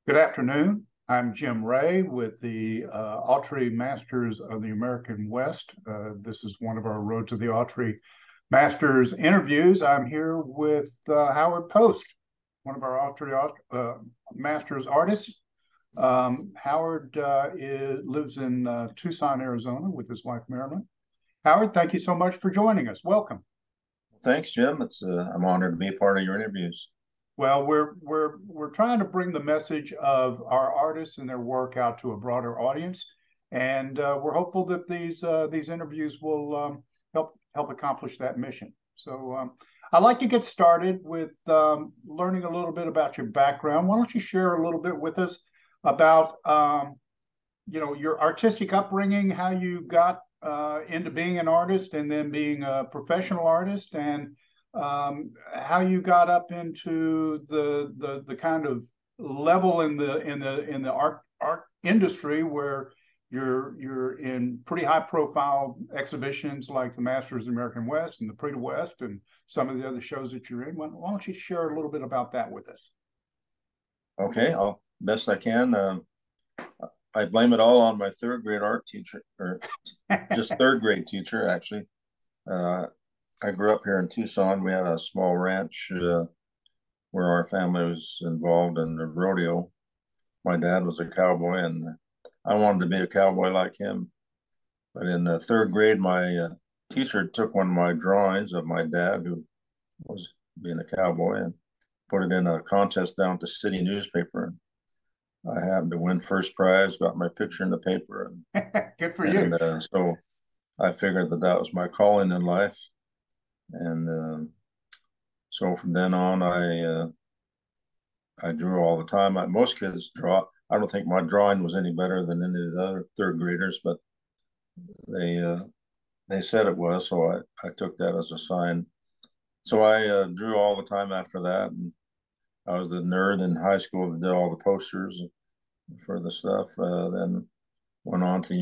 Good afternoon. I'm Jim Ray with the Autry Masters of the American West. This is one of our Road to the Autry Masters interviews. I'm here with Howard Post, one of our Masters artists. Howard lives in Tucson, Arizona with his wife, Marilyn. Howard, thank you so much for joining us. Welcome. Thanks, Jim. I'm honored to be a part of your interviews. Well, we're trying to bring the message of our artists and their work out to a broader audience, and we're hopeful that these interviews will help accomplish that mission. So I'd like to get started with learning a little bit about your background. Why don't you share a little bit with us about your artistic upbringing, how you got into being an artist, and then being a professional artist, and how you got up into the kind of level in the art industry where you're in pretty high profile exhibitions like the Masters of the American West and the Prix de West and some of the other shows that you're in. Why don't you share a little bit about that with us? Okay, I'll best I can. I blame it all on my third grade art teacher, or just third grade teacher, actually. Uh, I grew up here in Tucson. We had a small ranch where our family was involved in the rodeo. My dad was a cowboy, and I wanted to be a cowboy like him. But in the third grade, my teacher took one of my drawings of my dad, who was being a cowboy, and put it in a contest down at the city newspaper. And I happened to win first prize, got my picture in the paper, Good for you. and so I figured that that was my calling in life. And so from then on, I drew all the time. Most kids draw. I don't think my drawing was any better than any of the other third graders, but they uh, they said it was, so I took that as a sign. So I drew all the time after that, and I was the nerd in high school that did all the posters for the stuff. Then went on to the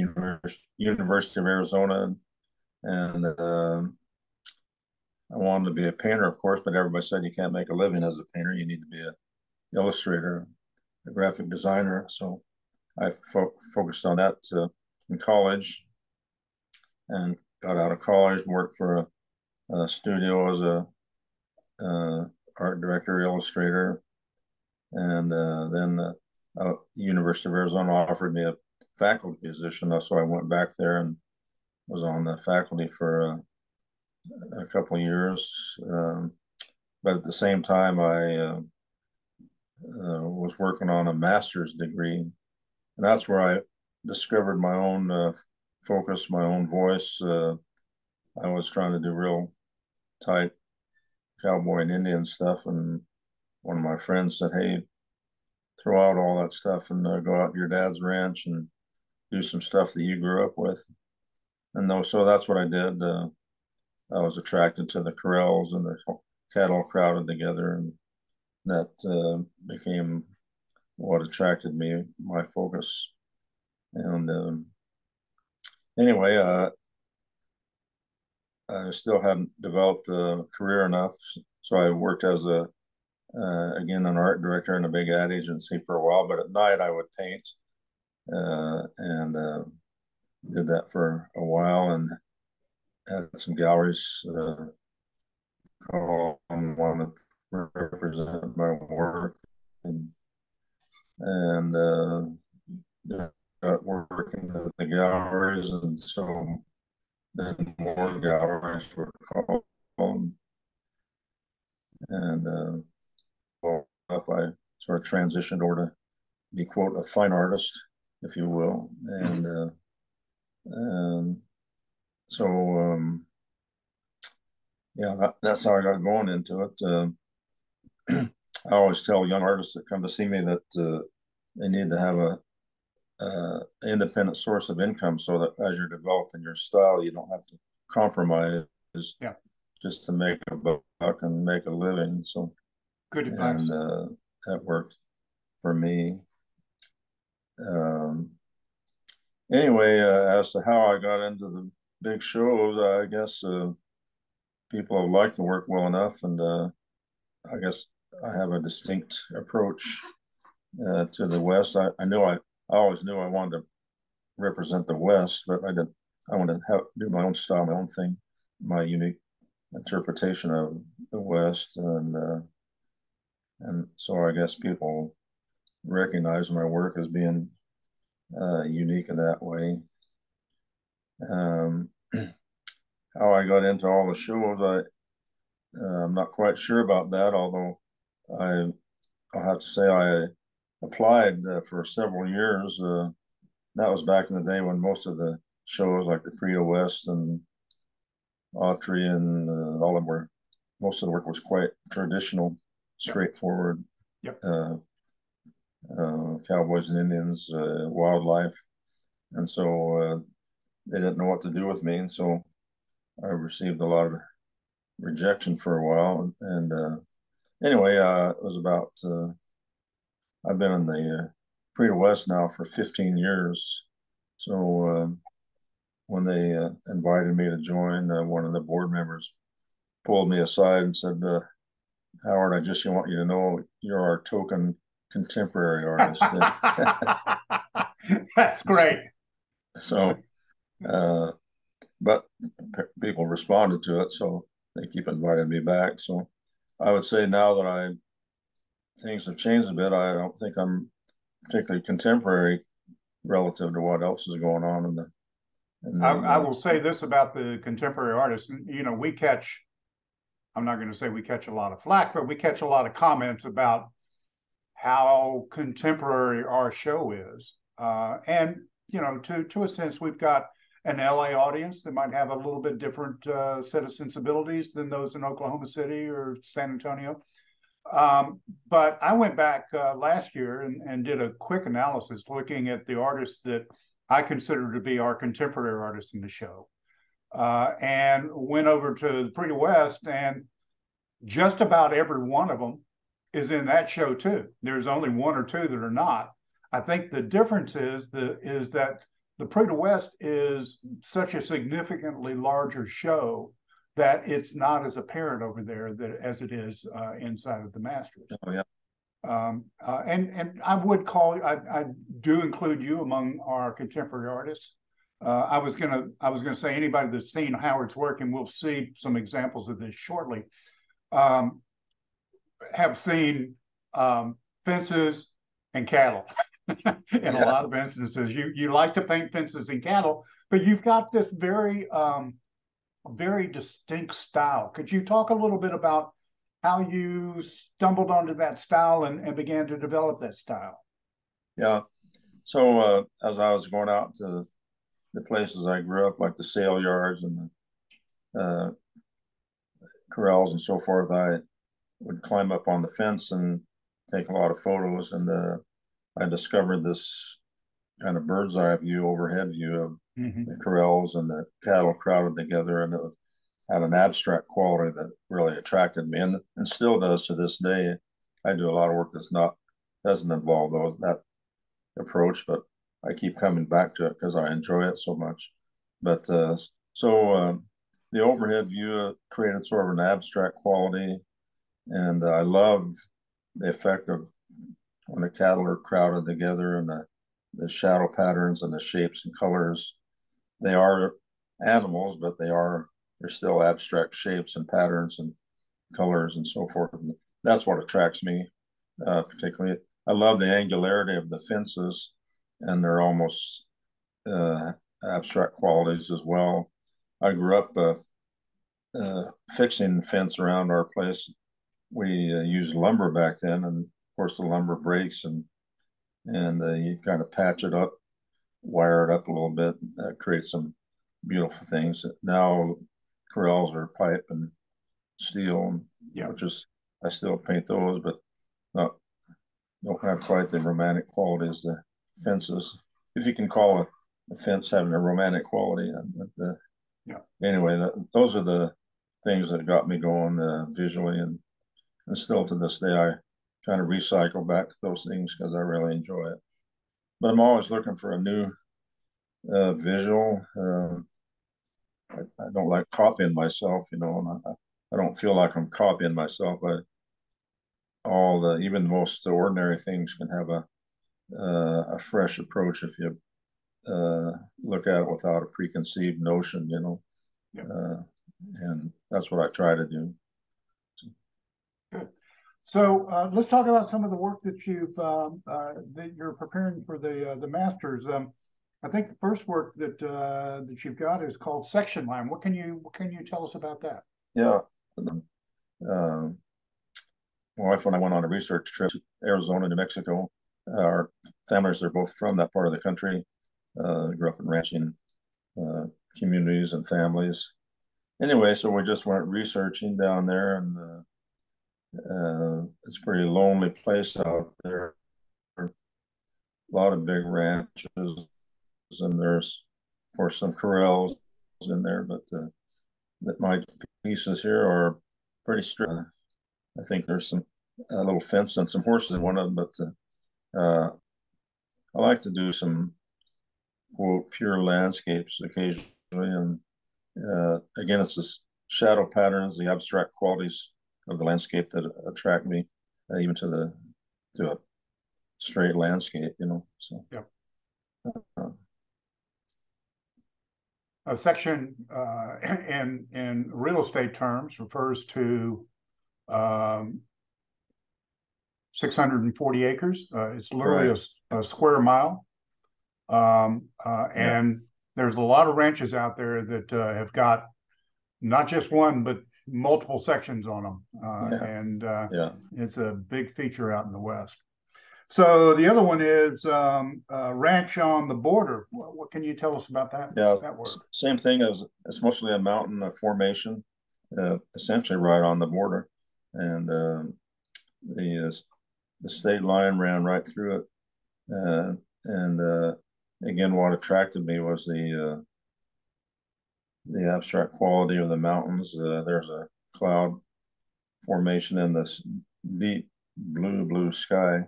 University of Arizona, and I wanted to be a painter, of course, but everybody said you can't make a living as a painter. You need to be an illustrator, a graphic designer. So I focused on that in college, and got out of college and worked for a studio as a art director, illustrator, and then the University of Arizona offered me a faculty position, so I went back there and was on the faculty for a couple of years. But at the same time, I was working on a master's degree, and that's where I discovered my own focus, my own voice. I was trying to do real tight cowboy and Indian stuff, and one of my friends said, "Hey, throw out all that stuff and go out to your dad's ranch and do some stuff that you grew up with." And so that's what I did. I was attracted to the corrals and the cattle crowded together, and that became what attracted me, my focus. And anyway, I still hadn't developed a career enough, so I worked as again an art director in a big ad agency for a while. But at night I would paint, and did that for a while, and had some galleries call and want to represent my work, and got working at the galleries, and so then more galleries were called, and well, if I sort of transitioned over to be, quote, a fine artist, if you will, and so yeah, that's how I got going into it. I always tell young artists that come to see me that they need to have a independent source of income, so that as you're developing your style, you don't have to compromise Yeah, just to make a buck and make a living. So, good and advice. that worked for me. Um, anyway, as to how I got into the big shows, I guess people have liked the work well enough, and I guess I have a distinct approach to the West. I always knew I wanted to represent the West, but I didn't. I wanted to do my own style, my own thing, my unique interpretation of the West, and so I guess people recognize my work as being unique in that way. How I got into all the shows, I'm not quite sure about that. Although I'll have to say I applied for several years. That was back in the day when most of the shows like the Prix West and Autry and all of them were, most of the work was quite traditional, straightforward. Yep. Cowboys and Indians, wildlife. And so they didn't know what to do with me. And so I received a lot of rejection for a while. And anyway, it was about, I've been in the Prix West now for 15 years. So when they invited me to join, one of the board members pulled me aside and said, Howard, I just want you to know you're our token contemporary artist. That's great. So, but people responded to it, so they keep inviting me back. So I would say now that things have changed a bit, I don't think I'm particularly contemporary relative to what else is going on in the. I will say this about the contemporary artists. You know, I'm not going to say we catch a lot of flack, but we catch a lot of comments about how contemporary our show is. And, you know, to a sense, we've got an LA audience that might have a little bit different set of sensibilities than those in Oklahoma City or San Antonio. But I went back last year and did a quick analysis looking at the artists that I consider to be our contemporary artists in the show. And went over to the Prix West, and just about every one of them is in that show too. There's only one or two that are not. I think the difference is that the Prix West is such a significantly larger show that it's not as apparent over there as it is inside of the Masters. Oh yeah. And I do include you among our contemporary artists. I was gonna say anybody that's seen Howard's work, and we'll see some examples of this shortly, have seen fences and cattle. In a lot of instances, you like to paint fences and cattle, but you've got this very very distinct style. Could you talk a little bit about how you stumbled onto that style and began to develop that style? Yeah. So as I was going out to the places I grew up, like the sale yards and the corrals and so forth, I would climb up on the fence and take a lot of photos. And I discovered this kind of bird's eye view, overhead view of the corrals and the cattle crowded together, and it had an abstract quality that really attracted me, and still does to this day. I do a lot of work doesn't involve that approach, but I keep coming back to it because I enjoy it so much. But the overhead view created sort of an abstract quality, and I love the effect of when the cattle are crowded together and the shadow patterns and the shapes and colors. They are animals, but they're still abstract shapes and patterns and colors and so forth. And that's what attracts me particularly. I love the angularity of the fences, and they're almost abstract qualities as well. I grew up fixing the fence around our place. We used lumber back then, and of course the lumber breaks, and you kind of patch it up, wire it up a little bit, create some beautiful things. Now corrals are pipe and steel, which is, I still paint those, but don't have quite the romantic quality as the fences, if you can call a fence having a romantic quality. Anyway, those are the things that got me going visually, and still to this day I kind of recycle back to those things because I really enjoy it. But I'm always looking for a new visual. I don't like copying myself, and I don't feel like I'm copying myself. all the even the most ordinary things can have a fresh approach if you look at it without a preconceived notion, you know. Yeah. And that's what I try to do. Good. So let's talk about some of the work that you're preparing for the masters. I think the first work that you've got is called section line. What can you tell us about that? Yeah, my wife and I went on a research trip to Arizona, New Mexico. Our families are both from that part of the country. Grew up in ranching communities and families. Anyway, so we just went researching down there, and it's a pretty lonely place out there. A lot of big ranches, and there's, of course, some corrals in there, but my pieces here are pretty strict. I think there's a little fence and some horses in one of them, but I like to do some quote pure landscapes occasionally, and again, it's the shadow patterns, the abstract qualities of the landscape that attract me, even to a straight landscape, you know. So, yep. A section in real estate terms refers to 640 acres. It's literally right. a square mile. And there's a lot of ranches out there that have got not just one, but multiple sections on them. And it's a big feature out in the West. So the other one is Ranch on the Border. What can you tell us about that? Yeah, that work? Same thing. It's mostly a mountain formation, essentially right on the border, and the state line ran right through it. And again, what attracted me was the abstract quality of the mountains. There's a cloud formation in this deep blue sky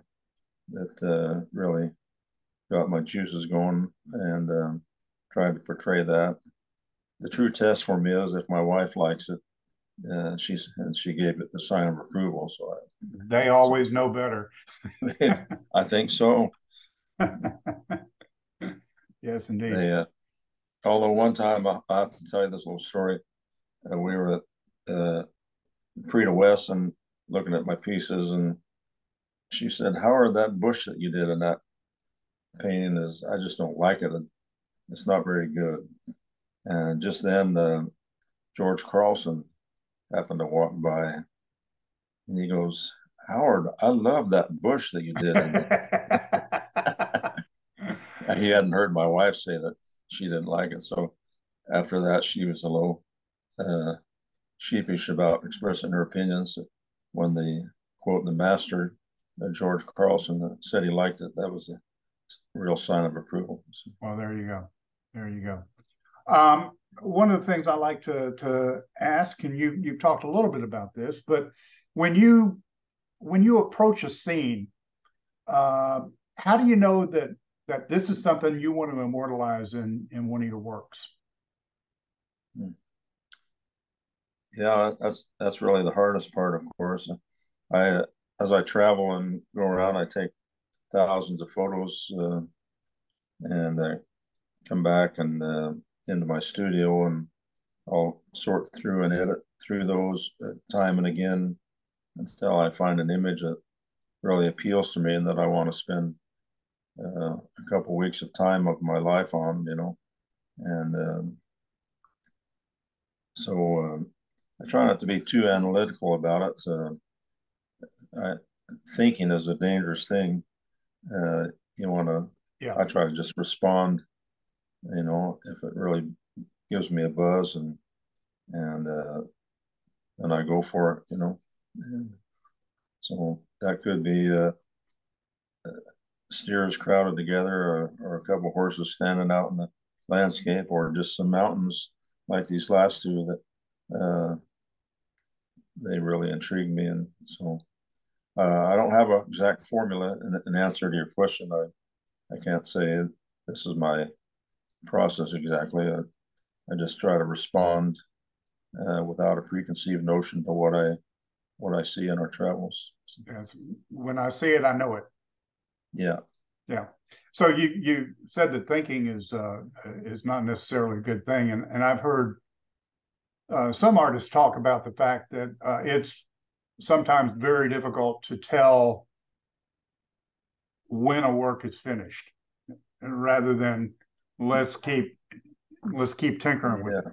that really got my juices going, and tried to portray that. The true test for me is if my wife likes it. She gave it the sign of approval. So they always know better. I think so. Yes, indeed. Although one time I have to tell you this little story. We were at Preta West and looking at my pieces, and she said, "Howard, that bush that you did in that painting I just don't like it. It's not very good." And just then, George Carlson happened to walk by, and he goes, "Howard, I love that bush that you did in it." He hadn't heard my wife say that she didn't like it. So after that, she was a little sheepish about expressing her opinions. When the master, George Carlson, said he liked it, that was a real sign of approval. So. Well, there you go. There you go. One of the things I like to ask, and you've talked a little bit about this, but when you approach a scene, how do you know that this is something you want to immortalize in one of your works? Yeah, that's really the hardest part, of course. As I travel and go around, I take thousands of photos, and I come back and into my studio, and I'll sort through and edit through those time and again until I find an image that really appeals to me and that I want to spend a couple weeks of time of my life on, you know. And so I try not to be too analytical about it. Thinking is a dangerous thing. You want to, I try to just respond, you know, if it really gives me a buzz, and I go for it, you know. And so that could be steers crowded together, or a couple of horses standing out in the landscape, or just some mountains like these last two that they really intrigue me. And so I don't have an exact formula in answer to your question. I can't say this is my process exactly. I just try to respond without a preconceived notion to what I what I see in our travels. Yes. When I see it, I know it. Yeah. Yeah. So you said that thinking is not necessarily a good thing, and I've heard some artists talk about the fact that it's sometimes very difficult to tell when a work is finished, rather than let's keep tinkering with Yeah. it.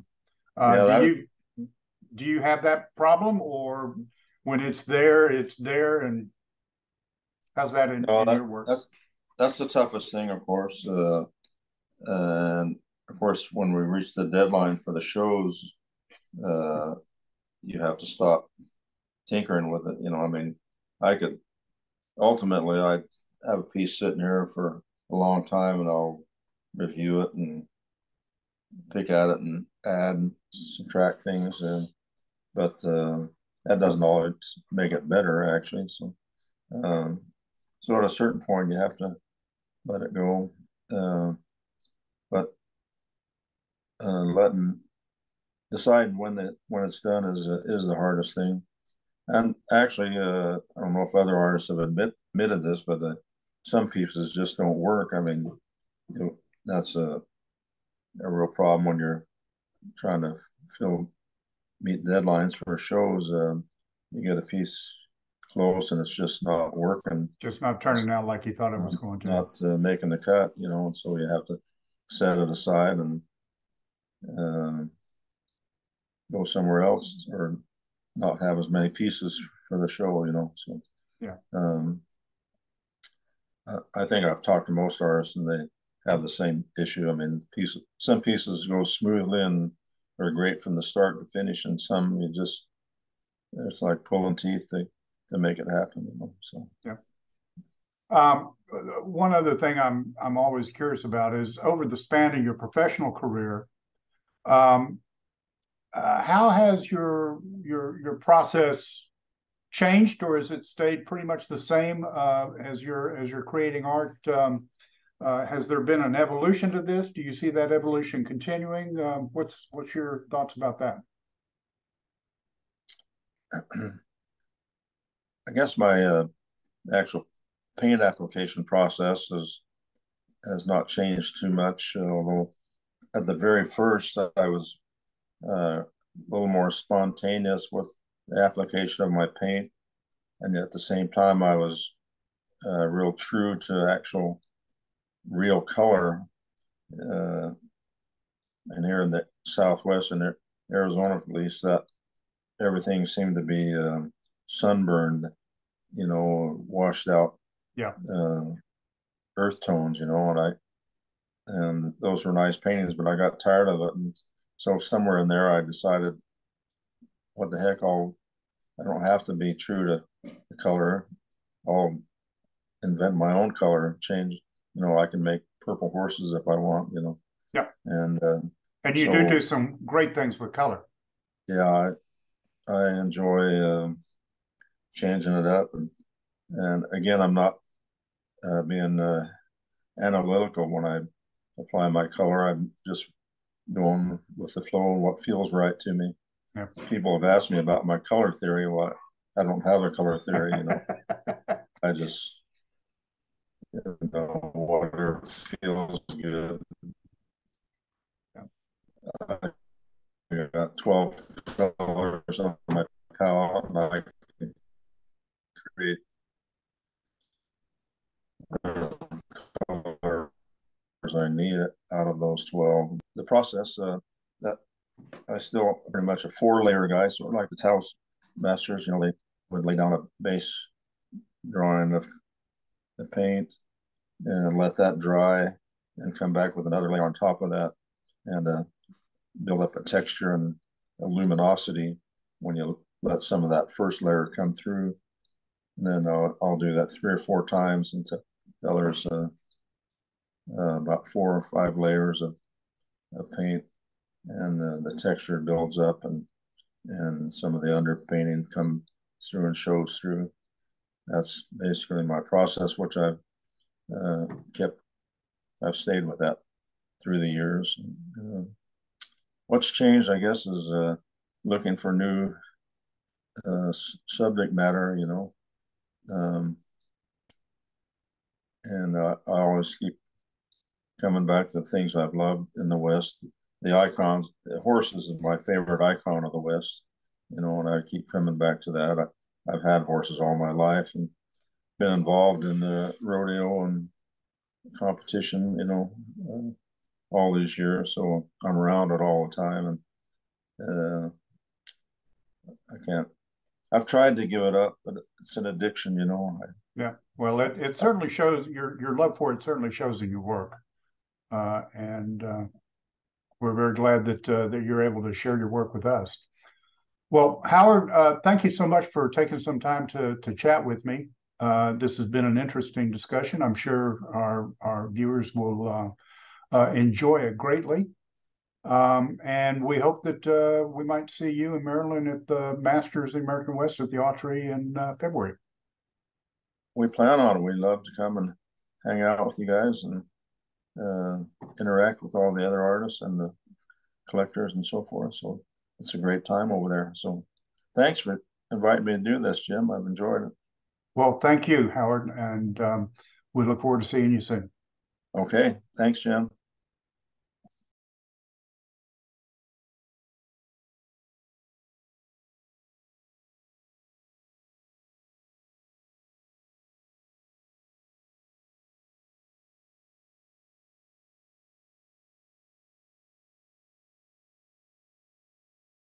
Yeah. Do you have that problem, or when it's there, and how's that No, in your work? that's the toughest thing, of course. And of course, when we reach the deadline for the shows, uh, you have to stop tinkering with it. I mean, I could ultimately I'd have a piece sitting here for a long time, and I'll review it and pick at it and add and subtract things, but that doesn't always make it better, actually. Um, so at a certain point, you have to let it go. But letting deciding when it's done is the hardest thing. And actually, I don't know if other artists have admitted this, but some pieces just don't work. I mean, that's a real problem when you're trying to meet deadlines for shows. You get a piece close and it's just not working. Just not turning out like you thought it was going to. Not making the cut, and so you have to set it aside and uh, go somewhere else, or not have as many pieces for the show. So yeah, I think I've talked to most artists and they have the same issue. I mean, some pieces go smoothly and are great from the start to finish, and some it's like pulling teeth to make it happen. So yeah. Um, One other thing I'm always curious about is, over the span of your professional career, um, how has your process changed, or has it stayed pretty much the same as you're creating art? Has there been an evolution to this? Do you see that evolution continuing? What's your thoughts about that? I guess my actual paint application process has not changed too much, although at the very first I was a little more spontaneous with the application of my paint, and at the same time I was real true to actual real color. Uh, and here in the Southwest, in Arizona at least, that everything seemed to be sunburned, washed out Yeah. earth tones, and those were nice paintings, but I got tired of it. And so somewhere in there, I decided, what the heck, I don't have to be true to the color. I'll invent my own color and change. I can make purple horses if I want. Yeah. And And you do so, some great things with color. yeah, I enjoy changing it up. And again, I'm not being analytical when I apply my color. I'm just going with the flow and what feels right to me. Yeah. People have asked me about my color theory. Well, I don't have a color theory. I just, whatever feels good. I got 12 colors on my palette, and I can create colors I need out of those 12. The process that I still pretty much a 4-layer guy, sort of like the Taos Masters. They would lay down a base drawing of the paint and let that dry and come back with another layer on top of that, and build up a texture and a luminosity when you let some of that first layer come through. And then I'll do that 3 or 4 times until there's about 4 or 5 layers of paint, and the texture builds up, and some of the underpainting comes through and shows through. That's basically my process, which I've stayed with that through the years. What's changed, I guess, is looking for new subject matter, you know. And I always keep coming back to things I've loved in the West. The icons, the horses is my favorite icon of the West, you know, and I keep coming back to that. I've had horses all my life and been involved in the rodeo and competition, you know, all these years. So I'm around it all the time, and I can't. I've tried to give it up, but it's an addiction, you know. Yeah. Well, it certainly shows your love for it certainly shows in your work, and we're very glad that you're able to share your work with us. Well, Howard, thank you so much for taking some time to chat with me. This has been an interesting discussion. I'm sure our viewers will enjoy it greatly. And we hope that we might see you in Maryland at the Masters of the American West at the Autry in February. We plan on it. We'd love to come and hang out with you guys and interact with all the other artists and the collectors and so forth. So it's a great time over there. So thanks for inviting me to do this, Jim. I've enjoyed it. Well, thank you, Howard, and we look forward to seeing you soon. Okay. Thanks, Jim.